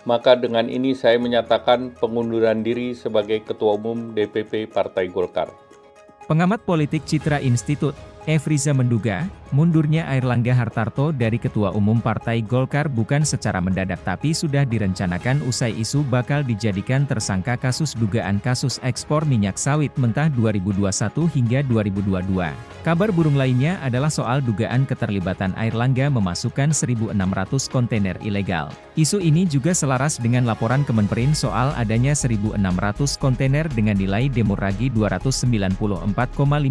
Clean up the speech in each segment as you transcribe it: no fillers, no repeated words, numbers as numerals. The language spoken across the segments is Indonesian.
Maka dengan ini saya menyatakan pengunduran diri sebagai Ketua Umum DPP Partai Golkar. Pengamat politik Citra Institut, Efriza menduga, mundurnya Airlangga Hartarto dari Ketua Umum Partai Golkar bukan secara mendadak tapi sudah direncanakan usai isu bakal dijadikan tersangka kasus dugaan kasus ekspor minyak sawit mentah 2021 hingga 2022. Kabar burung lainnya adalah soal dugaan keterlibatan Airlangga memasukkan 1.600 kontainer ilegal. Isu ini juga selaras dengan laporan Kemenperin soal adanya 1.600 kontainer dengan nilai demurragi 294,5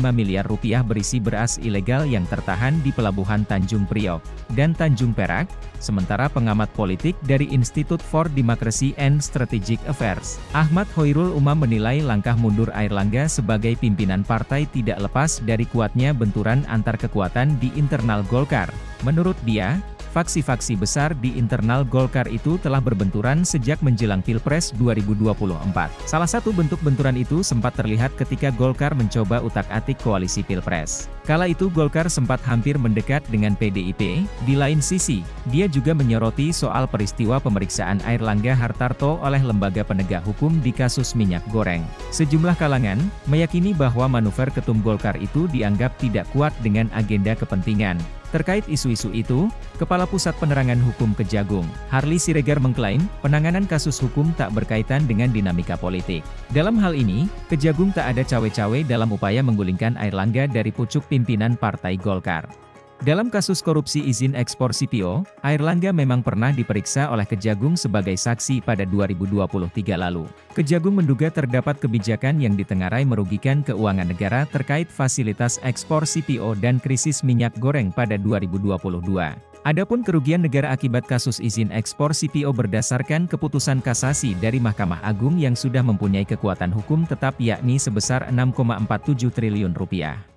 miliar rupiah berisi beras ilegal yang tertahan di Pelabuhan Tanjung Priok dan Tanjung Perak, sementara pengamat politik dari Institute for Democracy and Strategic Affairs, Ahmad Hoirul Umam menilai langkah mundur Airlangga sebagai pimpinan partai tidak lepas dari kuatnya benturan antar kekuatan di internal Golkar. Menurut dia, faksi-faksi besar di internal Golkar itu telah berbenturan sejak menjelang Pilpres 2024. Salah satu bentuk benturan itu sempat terlihat ketika Golkar mencoba utak-atik koalisi Pilpres. Kala itu Golkar sempat hampir mendekat dengan PDIP. Di lain sisi, dia juga menyoroti soal peristiwa pemeriksaan Airlangga Hartarto oleh lembaga penegak hukum di kasus minyak goreng. Sejumlah kalangan meyakini bahwa manuver ketum Golkar itu dianggap tidak kuat dengan agenda kepentingan. Terkait isu-isu itu, Kepala Pusat Penerangan Hukum Kejagung, Harly Siregar mengklaim, penanganan kasus hukum tak berkaitan dengan dinamika politik. Dalam hal ini, Kejagung tak ada cawe-cawe dalam upaya menggulingkan Airlangga dari pucuk pimpinan Partai Golkar. Dalam kasus korupsi izin ekspor CPO, Airlangga memang pernah diperiksa oleh Kejagung sebagai saksi pada 2023 lalu. Kejagung menduga terdapat kebijakan yang ditengarai merugikan keuangan negara terkait fasilitas ekspor CPO dan krisis minyak goreng pada 2022. Adapun kerugian negara akibat kasus izin ekspor CPO berdasarkan keputusan kasasi dari Mahkamah Agung yang sudah mempunyai kekuatan hukum tetap yakni sebesar 6,47 triliun rupiah.